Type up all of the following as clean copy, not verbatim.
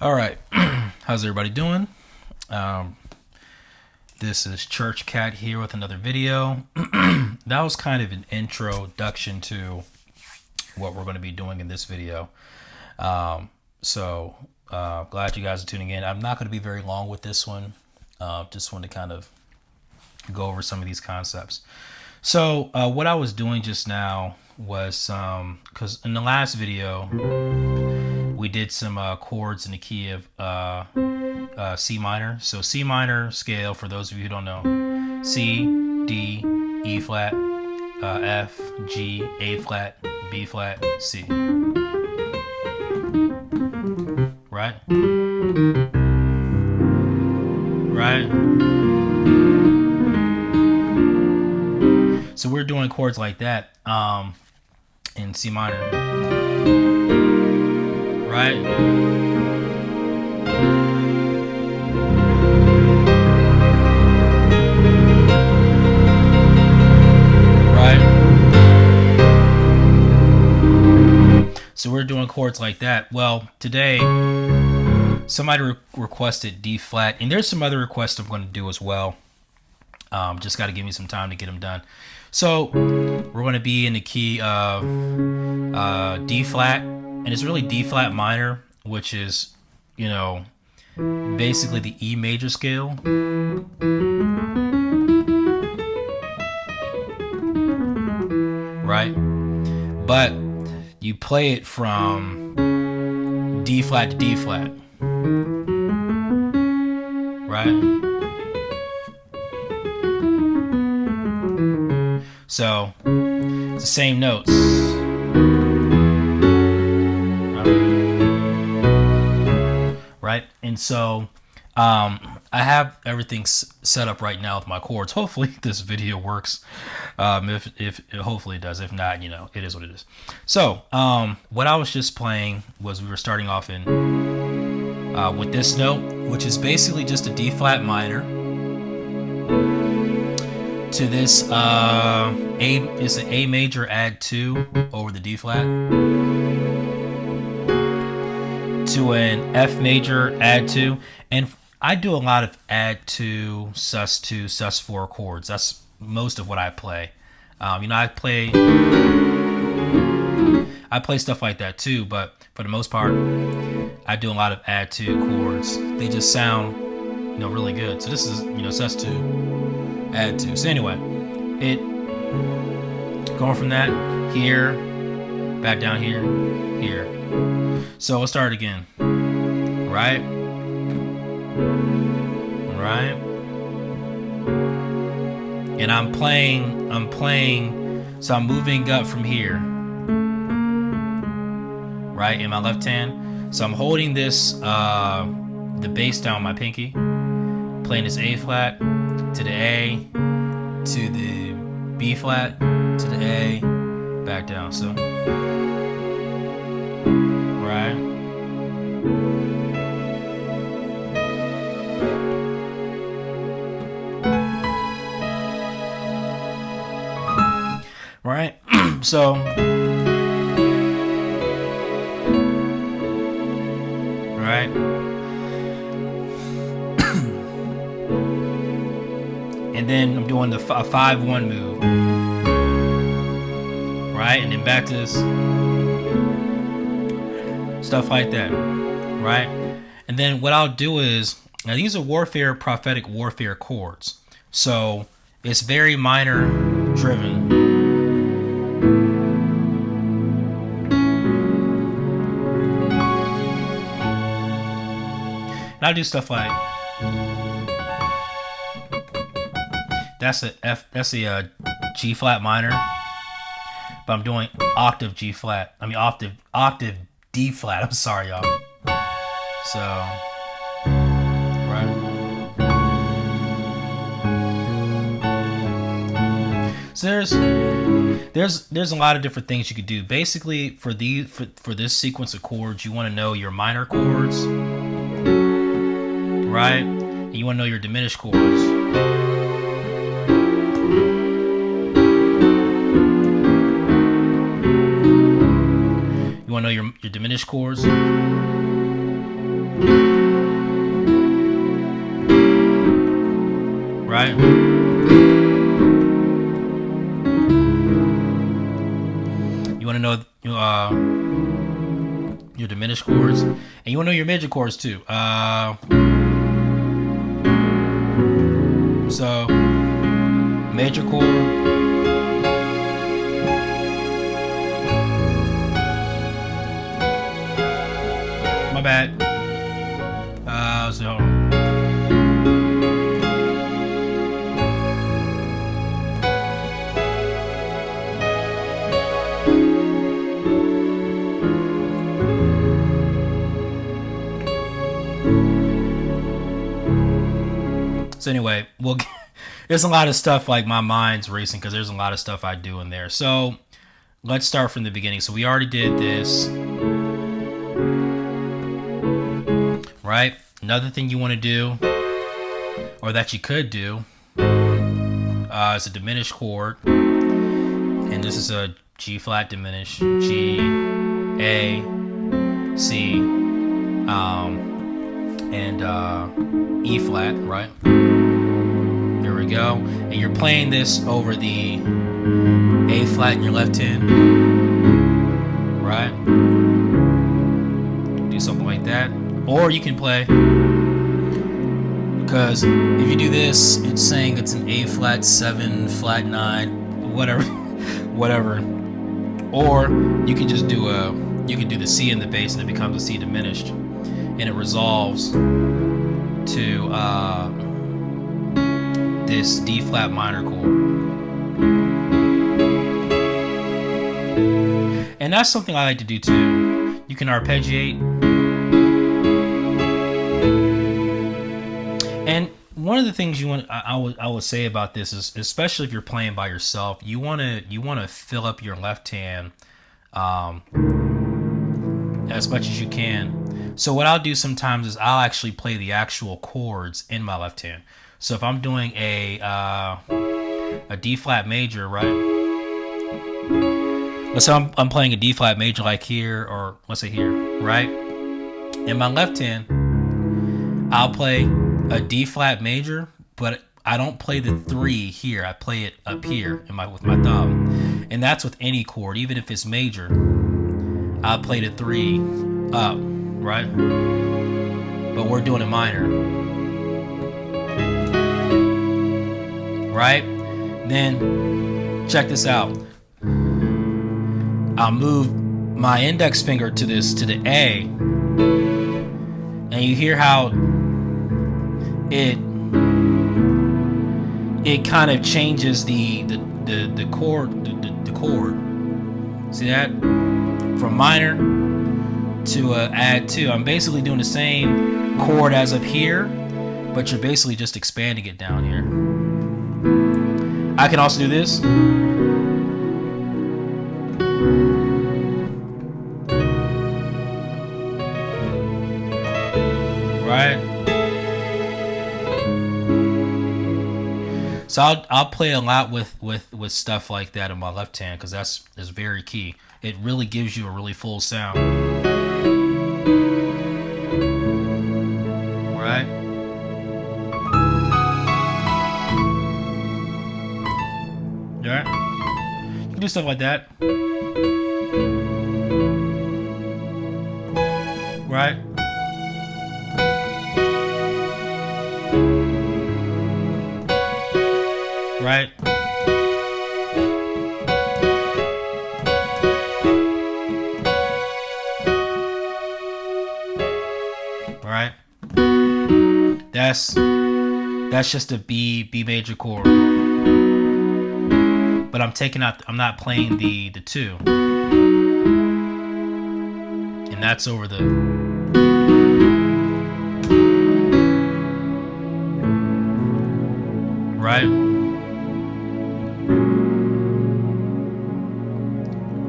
All right, how's everybody doing? This is Church Cat here with another video. That was kind of an introduction to what we're going to be doing in this video. Glad you guys are tuning in. I'm not going to be very long with this one. Just want to kind of go over some of these concepts. So what I was doing just now was, because in the last video, we did some chords in the key of C minor. So C minor scale, for those of you who don't know, C, D, E flat, F, G, A flat, B flat, C. Right? Right? So we're doing chords like that in C minor. Right? Right? So we're doing chords like that. Well, today somebody requested D flat, and there's some other requests I'm going to do as well. Just got to give me some time to get them done. So we're going to be in the key of D flat. And it's really D flat minor, which is, you know, basically the E major scale. Right? But you play it from D flat to D flat. Right? So it's the same notes. Right? And so I have everything set up right now with my chords. Hopefully this video works. If hopefully it does. If not, you know, it is what it is. So what I was just playing was, we were starting off in with this note, which is basically just a D flat minor, to this it's an A major add 2 over the D flat, to an F major add 2, and I do a lot of add 2, sus 2, sus 4 chords. That's most of what I play. You know, I play stuff like that too, but for the most part, I do a lot of add to chords. They just sound, you know, really good. So this is, you know, sus2, add to. So anyway, it going from that here, back down here, here. So let's start again. Right, right, and I'm playing. So I'm moving up from here. Right, in my left hand. So I'm holding this, the bass down my pinky, playing this A flat to the A, to the B flat, to the A, back down. So, right. Right, so. Right. And then I'm doing the 5-1 move. Right, and then back to this. Stuff like that. Right. And then what I'll do is, now these are warfare, prophetic warfare chords. So it's very minor driven. And I'll do stuff like that's a G flat minor, but I'm doing octave G flat. I mean octave D flat. I'm sorry, y'all. So right. So there's a lot of different things you could do. Basically, for this sequence of chords, you want to know your minor chords. Right? And you want to know your diminished chords. You want to know your diminished chords. Right? You want to know your diminished chords. And you want to know your major chords too. So, major chord, my bad. So, anyway, there's a lot of stuff, like my mind's racing because there's a lot of stuff I do in there. So let's start from the beginning. So we already did this, right? Another thing you want to do, or that you could do, is a diminished chord, and this is a G flat diminished, G, A, C, and E flat, right? Here we go. And you're playing this over the A flat in your left hand, right? Do something like that. Or you can play, because if you do this, it's saying it's an A flat 7, flat 9, whatever. Or you can just do the C in the bass and it becomes a C diminished, and it resolves to this D flat minor chord. And that's something I like to do too. You can arpeggiate. And one of the things I would say about this is, especially if you're playing by yourself, you want to fill up your left hand as much as you can. So what I'll do sometimes is I'll actually play the actual chords in my left hand. So if I'm doing a D flat major, right? Let's say I'm playing a D flat major like here, or let's say here, right? In my left hand, I'll play a D flat major, but I don't play the 3 here. I play it up here with my thumb, and that's with any chord, even if it's major. I'll play the 3 up, right? But we're doing a minor, right? Then check this out. I'll move my index finger to the A, and you hear how it kind of changes the chord, the chord. See that? From minor to add 2. I'm basically doing the same chord as up here, but you're basically just expanding it down here. I can also do this. Right? So I'll play a lot with stuff like that in my left hand, because that's very key. It really gives you a really full sound. Right? Yeah. You can do stuff like that. Right? Right? Right? That's just a B major chord. But I'm not playing the 2. And that's over the right?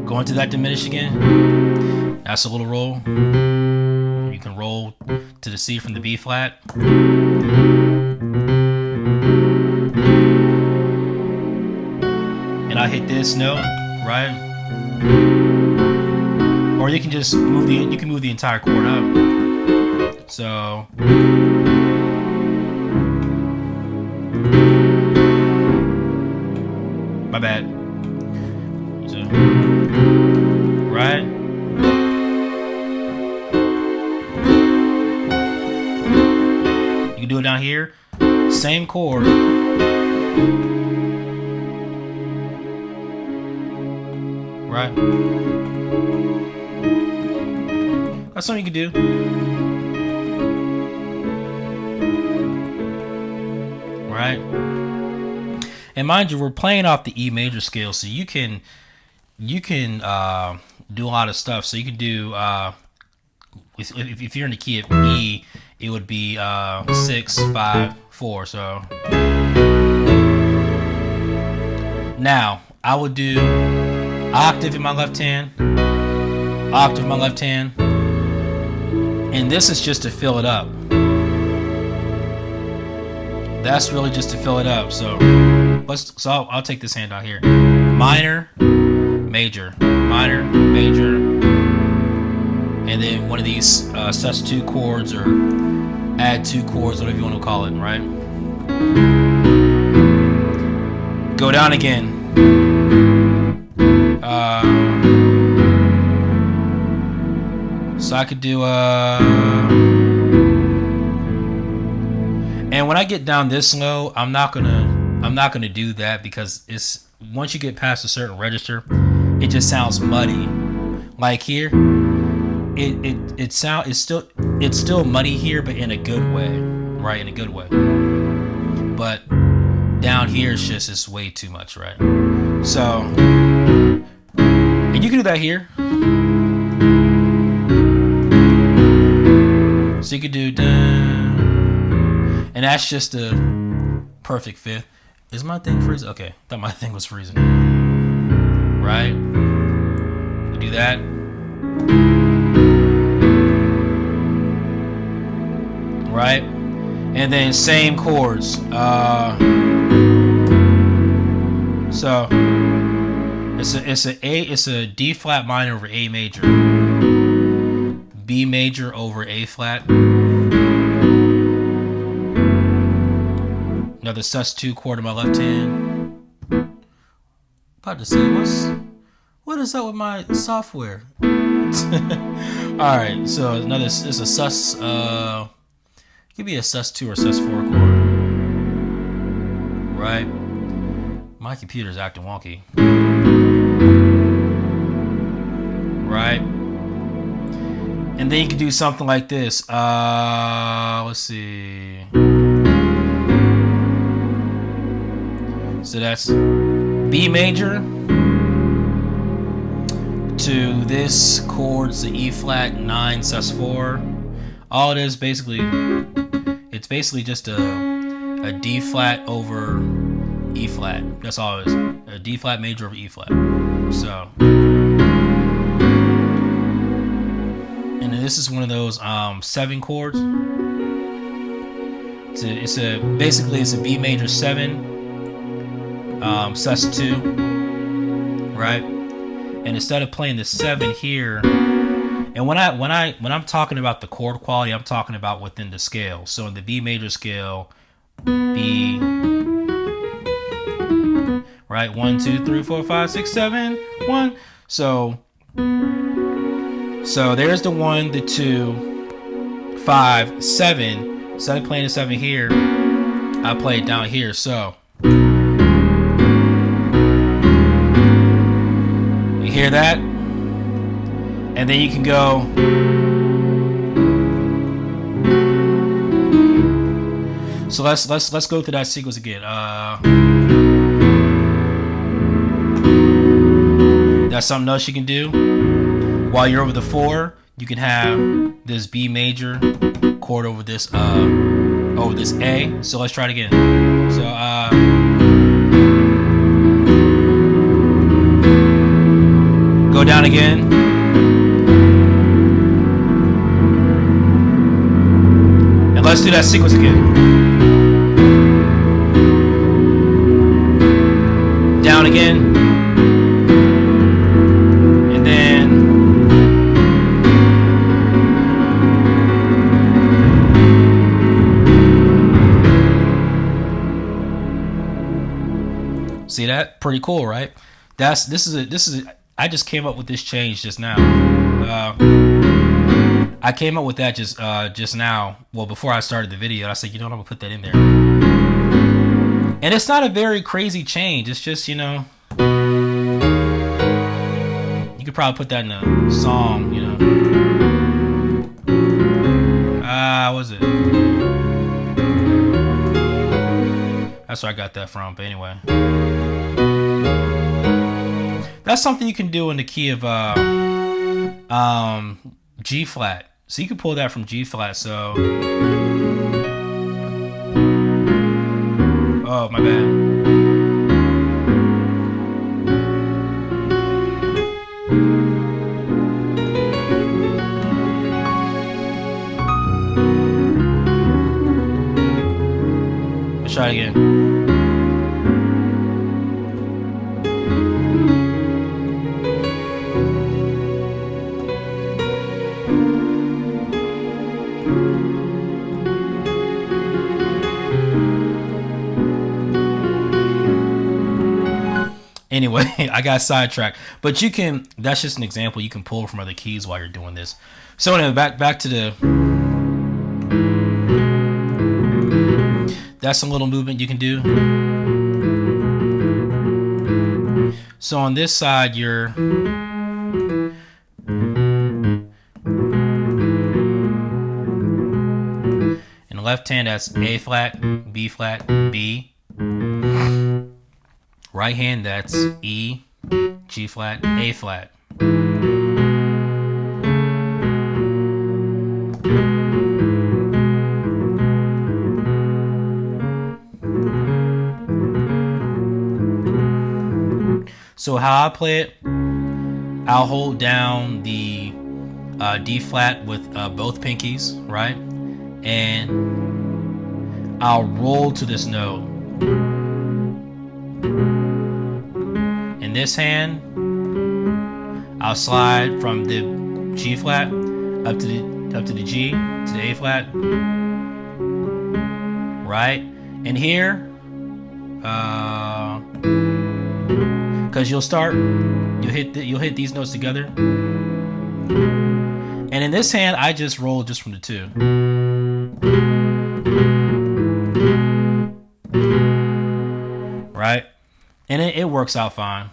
Going to that diminished again. That's a little roll. You can roll to the C from the B flat. And I hit this note, right? Or you can just move the entire chord up. So my bad. So, right? You can do it down here. Same chord. Right? That's something you can do. Right? And mind you, we're playing off the E major scale, so you can do a lot of stuff. So you can do if you're in the key of E, it would be 6, 5, 4. So now I would do octave in my left hand, octave in my left hand, and this is just to fill it up. That's really just to fill it up. So I'll take this hand out here. Minor, major, minor, major, and then one of these sus2 chords or add 2 chords, whatever you want to call it, right? Go down again. So I could do and when I get down this low, I'm not gonna do that, because it's once you get past a certain register, it just sounds muddy. Like here, it's still muddy here, but in a good way, right? In a good way. But down here, it's way too much, right? So, and you can do that here. So you could do, and that's just a perfect fifth. Is my thing freezing? Okay, I thought my thing was freezing. Right? You do that. Right? And then same chords. So it's a D flat minor over A major. B major over A flat. Another sus2 chord in my left hand. About to say, what is up with my software? All right, so another, it's a sus. Could be a sus2 or sus4 chord, right? My computer's acting wonky, right? And then you can do something like this. Let's see. So that's B major to this chord's the E flat 9 sus4. All it is basically, it's basically just a D flat over E flat. That's all it is. A D flat major over E flat. So, and this is one of those 7 chords. It's basically it's a B major 7, sus2, right? And instead of playing the 7 here, and when I'm talking about the chord quality, I'm talking about within the scale. So in the B major scale, B, right? 1, 2, 3, 4, 5, 6, 7, 1. So there's the 1, the 2, 5, 7. Instead of playing the 7 here, I play it down here. So you hear that? And then you can go. So let's go through that sequence again. That's something else you can do. While you're over the 4, you can have this B major chord over this A. So let's try it again. So go down again. And let's do that sequence again. Down again. And then see that? Pretty cool, right? This is I just came up with this change just now. I came up with that just now. Well, before I started the video, I said, you know what, I'm gonna put that in there. And it's not a very crazy change. It's just, you know, you could probably put that in a song, you know. What was it? That's where I got that from. But anyway, that's something you can do in the key of G flat. So you can pull that from G flat. So, oh my bad. Let's try it again. Anyway, I got sidetracked, but you can, that's just an example. You can pull from other keys while you're doing this. So anyway, back to the, that's a little movement you can do. So on this side, you're, in the left hand, that's A flat, B flat, B. Right hand, that's E, G flat, A flat. So how I play it, I'll hold down the D flat with both pinkies, right? And I'll roll to this note. In this hand, I'll slide from the G flat up to the G to the A flat, right? And here, because you'll hit these notes together. And in this hand, I just roll just from the 2. Right? And it works out fine.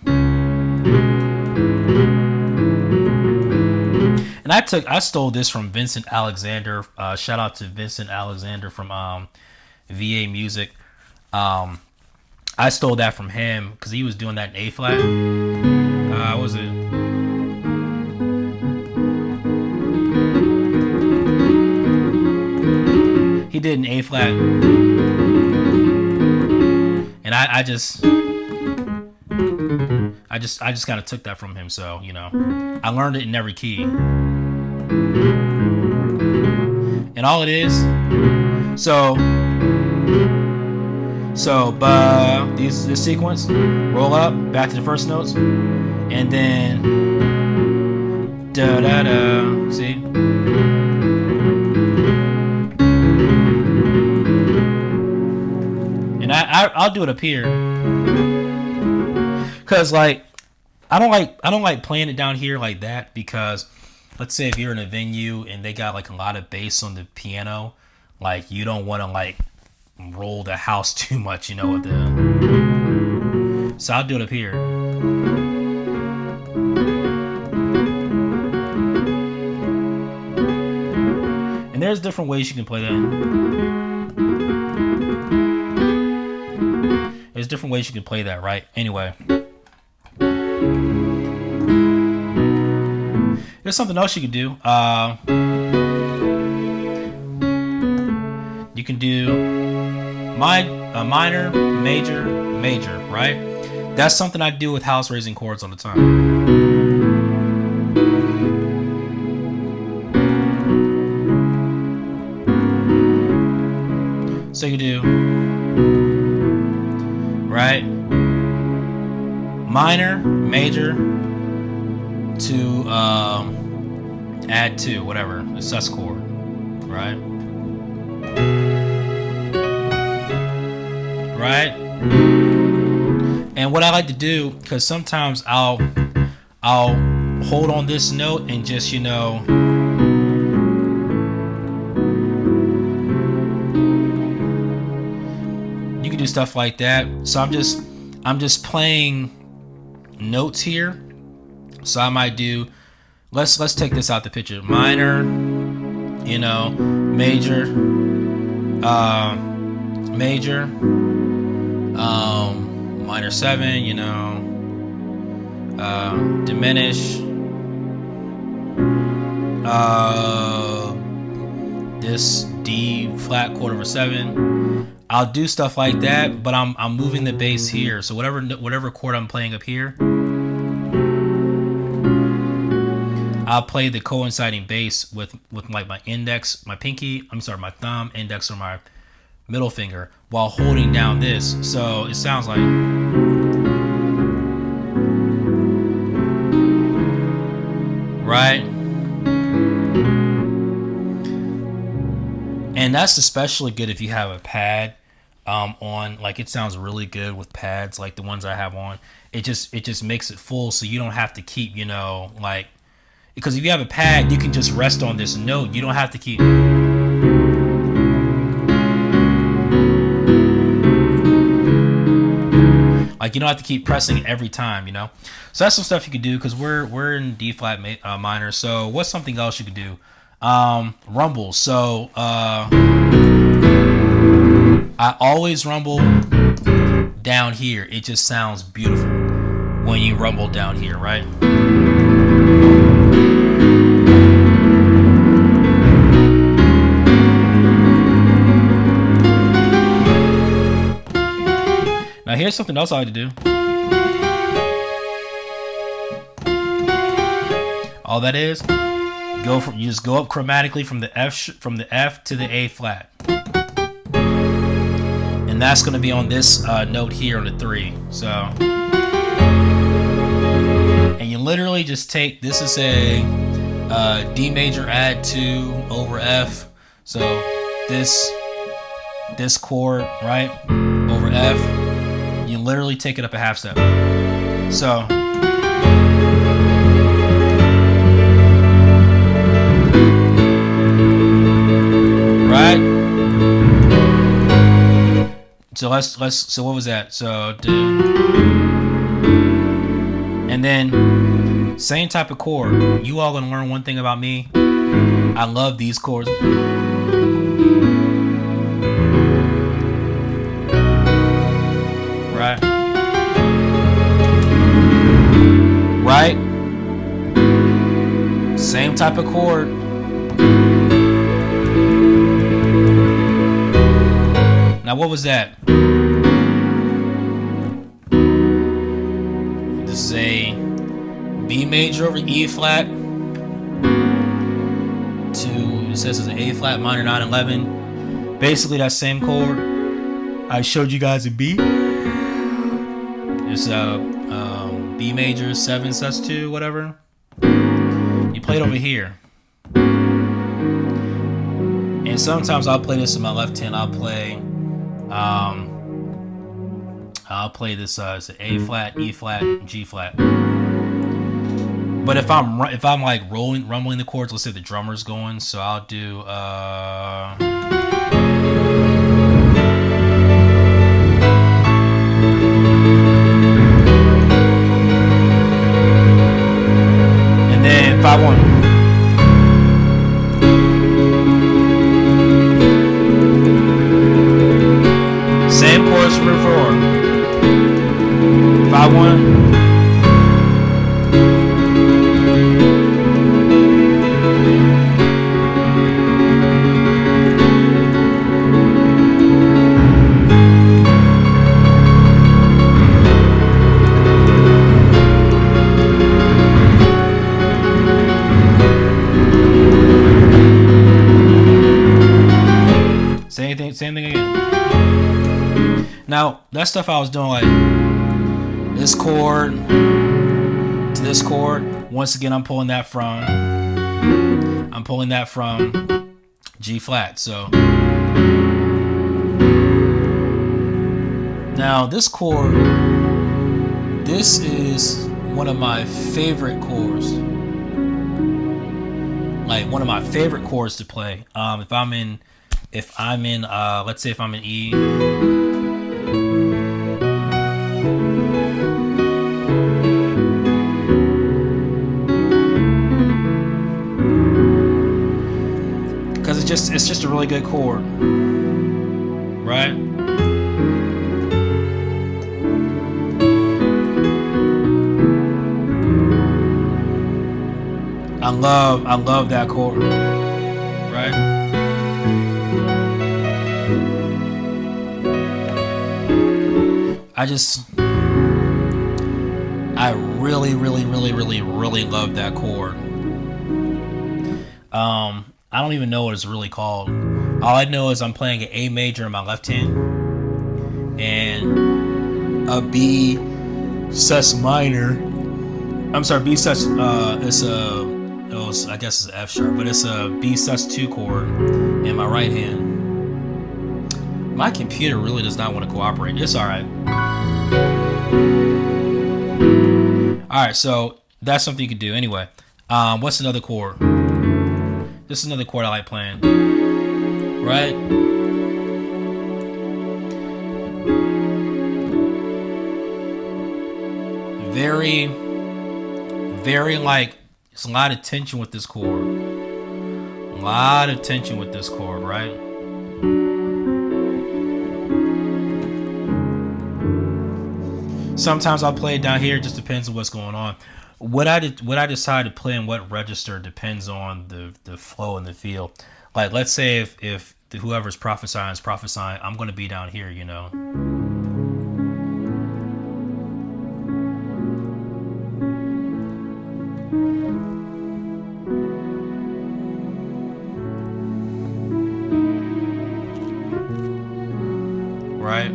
And I stole this from Vincent Alexander. Shout out to Vincent Alexander from VA Music. I stole that from him because he was doing that in A flat. What was it? He did an A flat, and I just kind of took that from him. So I learned it in every key, and all it is. So this sequence, roll up back to the first notes, and then da da da. See. And I'll do it up here, cause like I don't like playing it down here like that, because let's say if you're in a venue and they got like a lot of bass on the piano, like you don't want to like roll the house too much, with the. So I'll do it up here. And there's different ways you can play that. There's different ways you can play that, right? Anyway. There's something else you can do. You can do minor, major, major, right? That's something I do with house raising chords all the time. So you do, right? Minor, major, to add to whatever, the sus chord, right? Right? And what I like to do, because sometimes I'll hold on this note and just, you can do stuff like that. So I'm just playing notes here. So I might do, let's take this out the picture. Minor, major, major, minor 7, diminish, this D flat chord over 7. I'll do stuff like that, but I'm moving the bass here. So whatever chord I'm playing up here, I'll play the coinciding bass with like my index, my thumb, index, or my middle finger while holding down this. So it sounds like, right? And that's especially good if you have a pad on. Like, it sounds really good with pads like the ones I have on. It just makes it full, so you don't have to keep, like, because if you have a pad, you can just rest on this note. You don't have to keep. Like, you don't have to keep pressing it every time, So that's some stuff you can do, because we're in D flat minor. So what's something else you could do? Rumbles. So I always rumble down here. It just sounds beautiful when you rumble down here, right? Now here's something else I like to do. All that is, you just go up chromatically from the F to the A flat, and that's going to be on this note here on the 3. So, and you literally just take, this is a D major add 2 over F. So this chord, right, over F. You literally take it up a half step. So so what was that? So and then same type of chord. You all gonna learn one thing about me. I love these chords. Right? Right? Same type of chord. Now what was that? This is a B major over E flat. It says it's an A flat minor 9/11. Basically that same chord I showed you guys in B. It's a B major 7 sus2 whatever. You play it over here. And sometimes I'll play this in my left hand. I'll play this it's an A flat, E flat, G flat. But if I'm like rumbling the chords, let's say the drummer's going, so I'll do and then if I want same chords from before. If I want same thing again. Now that stuff I was doing like this chord to this chord. Once again, I'm pulling that from G flat. So now this chord, this is one of my favorite chords. Like one of my favorite chords to play. If I'm in let's say if I'm in E. Because it's just a really good chord. Right? I love that chord. Right? I really love that chord. I don't even know what it's really called. All I know is I'm playing an A major in my left hand and a B sus minor. I'm sorry, B sus. I guess it's F sharp, but it's a B sus2 chord in my right hand. My computer really does not want to cooperate. It's all right. All right, so that's something you can do. Anyway, what's another chord? This is another chord I like playing. Right? Very like, it's a lot of tension with this chord. A lot of tension with this chord, right? Sometimes I'll play it down here. It just depends on what's going on. What I decide to play in what register depends on the flow and the feel. Like, let's say if whoever's prophesying is prophesying, I'm going to be down here, you know. Right?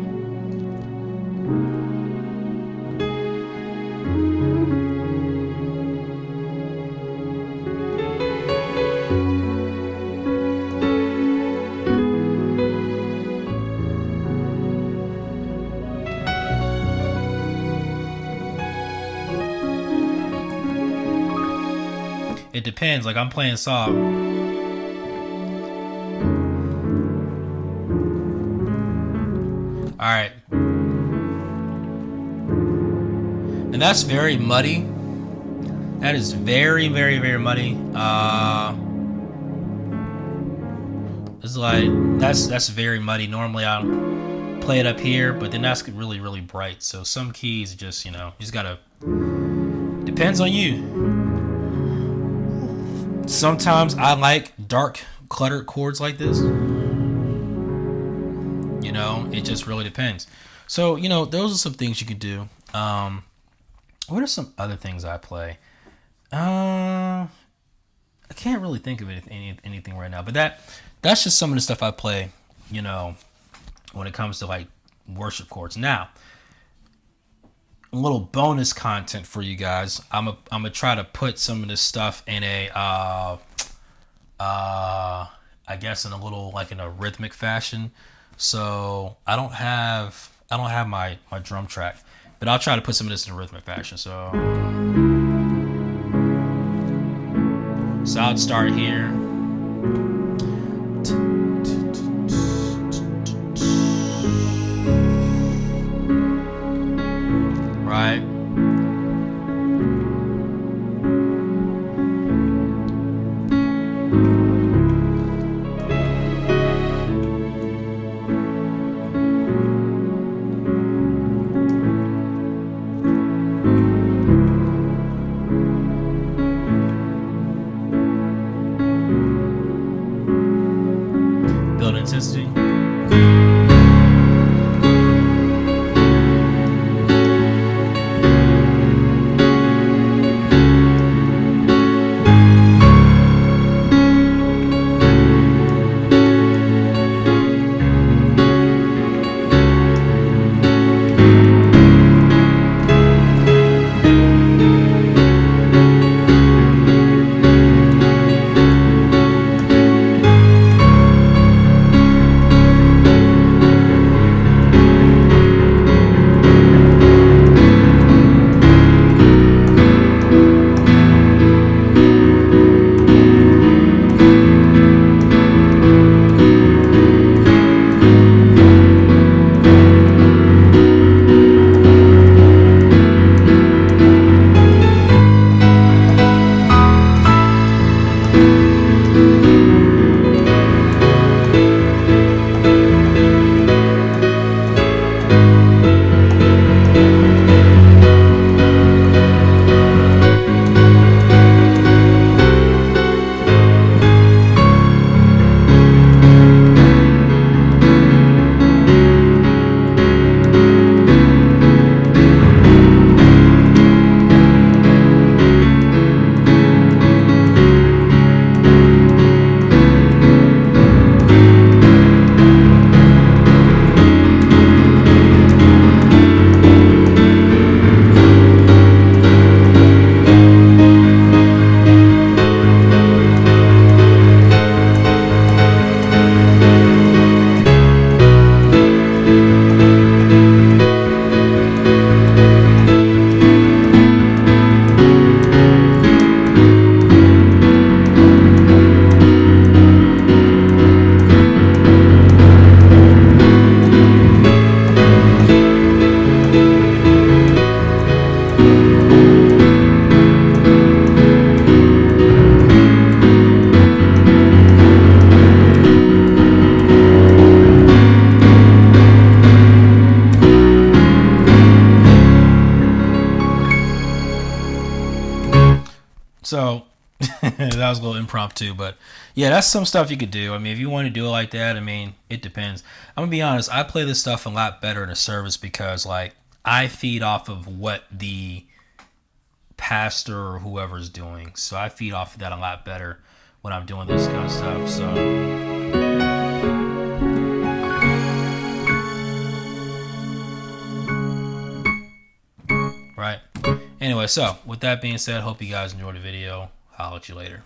It depends. Like, I'm playing soft. All right. And that's very muddy. That is very, very, very muddy. It's like that's very muddy. Normally I'll play it up here, but then that's really, really bright. So some keys just, you just gotta, depends on you. Sometimes I like dark, cluttered chords like this. It just really depends. So, those are some things you could do. What are some other things I play? I can't really think of anything right now, but that's just some of the stuff I play, when it comes to like worship chords. Now, a little bonus content for you guys. I'm gonna try to put some of this stuff in a I guess in a little, like, in a rhythmic fashion. So I don't have my drum track, but I'll try to put some of this in a rhythmic fashion. So I'll start here. Right. Build intensity. So that was a little impromptu, but yeah, that's some stuff you could do. I mean, if you want to do it like that, I mean, it depends. I'm gonna be honest, I play this stuff a lot better in a service because, like, I feed off of what the pastor or whoever's doing. So I feed off of that a lot better when I'm doing this kind of stuff. So right. Anyway, so with that being said, hope you guys enjoyed the video. I'll let you later.